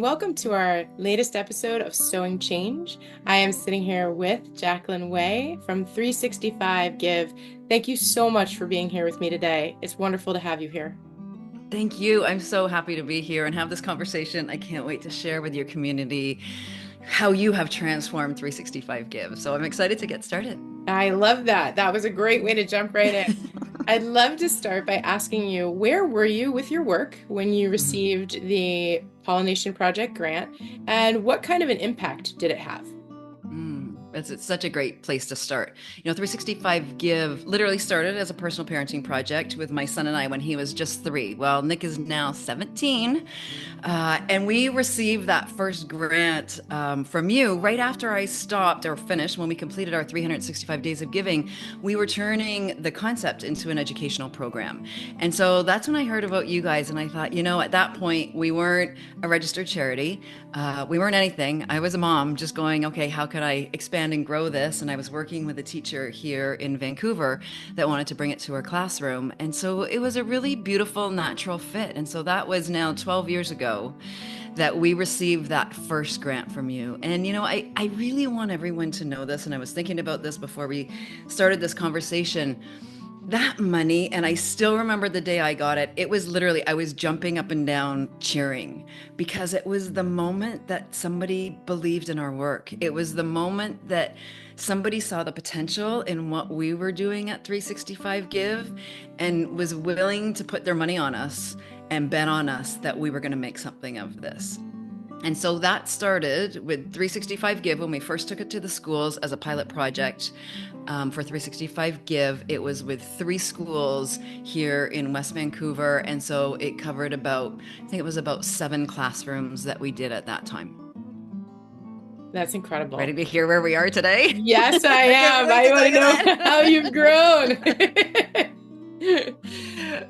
and welcome to our latest episode of Sowing Change. I am sitting here with Jacqueline Way from 365 Give. Thank you so much for being here with me today. It's wonderful to have you here. Thank you. I'm so happy to be here and have this conversation. I can't wait to share with your community how you have transformed 365 Give. So I'm excited to get started. I love that. That was a great way to jump right in. I'd love to start by asking you, where were you with your work when you Mhm. received the Pollination Project grant, and what kind of an impact did it have? It's such a great place to start. 365 Give literally started as a personal parenting project with my son and I when he was just 3. Well, Nick is now 17. And we received that first grant from you right after I stopped or finished when we completed our 365 days of giving. We were turning the concept into an educational program. And so that's when I heard about you guys. And I thought, at that point, we weren't a registered charity. We weren't anything. I was a mom just going, okay, how can I expand and grow this? And I was working with a teacher here in Vancouver that wanted to bring it to her classroom. And so it was a really beautiful, natural fit. And so that was now 12 years ago that we received that first grant from you. And, I really want everyone to know this. And I was thinking about this before we started this conversation. That money, and I still remember the day I got it, it was literally, I was jumping up and down cheering because it was the moment that somebody believed in our work. It was the moment that somebody saw the potential in what we were doing at 365 Give and was willing to put their money on us and bet on us that we were going to make something of this. And so that started with 365 Give when we first took it to the schools as a pilot project for 365 Give. It was with 3 schools here in West Vancouver. And so it covered I think it was about 7 classrooms that we did at that time. That's incredible. Ready to hear where we are today? Yes, I I can't am. wait I to tell want to you know how you've that. grown.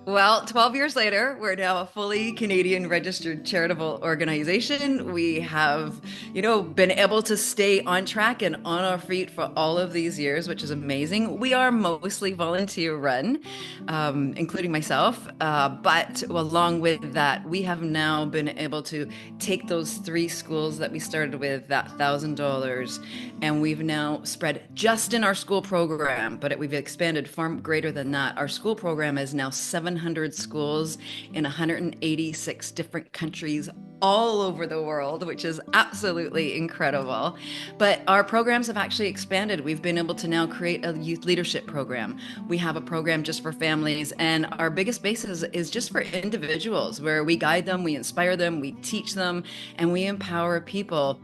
Well, 12 years later, we're now a fully Canadian registered charitable organization. We have, been able to stay on track and on our feet for all of these years, which is amazing. We are mostly volunteer run, including myself. But along with that, we have now been able to take those 3 schools that we started with, that $1,000, and we've now spread just in our school program, but we've expanded far greater than that. Our school program is now 700 schools in 186 different countries all over the world, which is absolutely incredible. But our programs have actually expanded. We've been able to now create a youth leadership program. We have a program just for families, and our biggest basis is just for individuals, where we guide them, we inspire them, we teach them, and we empower people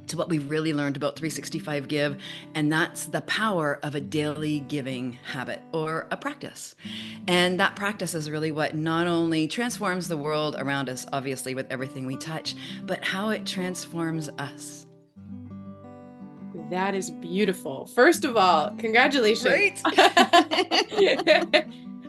to what we really learned about 365 Give, and that's the power of a daily giving habit or a practice. And that practice is really what not only transforms the world around us, obviously, with everything we touch, but how it transforms us. That is beautiful. First of all, congratulations. Right?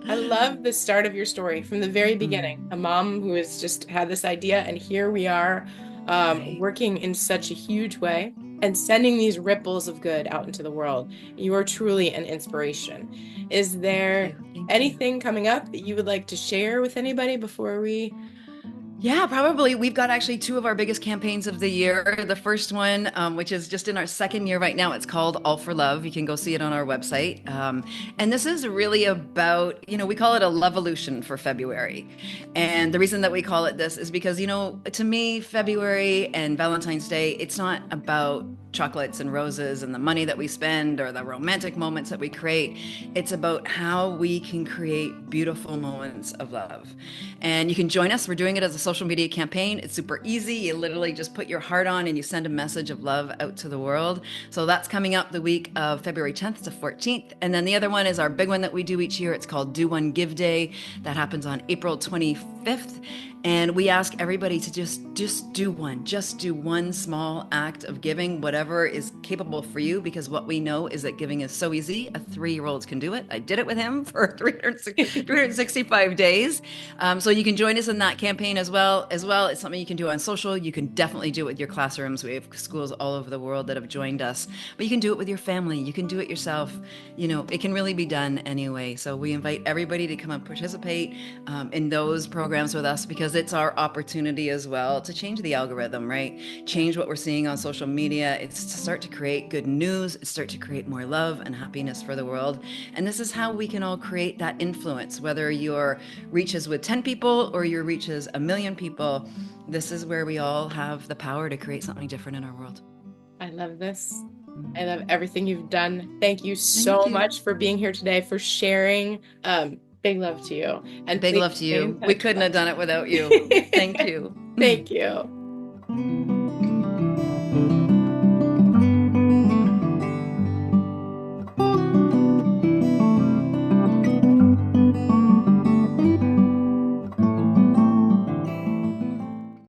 I love the start of your story from the very beginning. A Mm, mom who has just had this idea, and here we are right. working in such a huge way and sending these ripples of good out into the world. You are truly an inspiration. Is Thank there you. Thank you. anything coming up that you would like to share with anybody before we? Yeah, probably. We've got actually 2 of our biggest campaigns of the year. The first one, which is just in our second year right now, it's called All for Love. You can go see it on our website. And this is really about, we call it a Lovolution for February. And the reason that we call it this is because, to me, February and Valentine's Day, it's not about chocolates and roses and the money that we spend or the romantic moments that we create. It's about how we can create beautiful moments of love. And you can join us. We're doing it as a social media campaign. It's super easy. You literally just put your heart on and you send a message of love out to the world. So that's coming up the week of February 10th to 14th. And then the other one is our big one that we do each year. It's called Do One Give Day. That happens on April 25th. And we ask everybody to just do one small act of giving, whatever is capable for you, because what we know is that giving is so easy. A 3-year-old can do it. I did it with him for 365 days. So you can join us in that campaign as well. It's something you can do on social. You can definitely do it with your classrooms. We have schools all over the world that have joined us, but you can do it with your family. You can do it yourself. It can really be done anyway. So we invite everybody to come and participate in those programs with us, because because it's our opportunity as well to change the algorithm, right? Change what we're seeing on social media. It's to start to create good news, it's start to create more love and happiness for the world. And this is how we can all create that influence, whether your reach is with 10 people or your reach is a million people. This is where we all have the power to create something different in our world. I love this. I love everything you've done. Thank you Thank so you. much for being here today, for sharing. Big love to you. And Big please love to stay in you. We touch with couldn't have done it without you. us. Thank you. Thank you.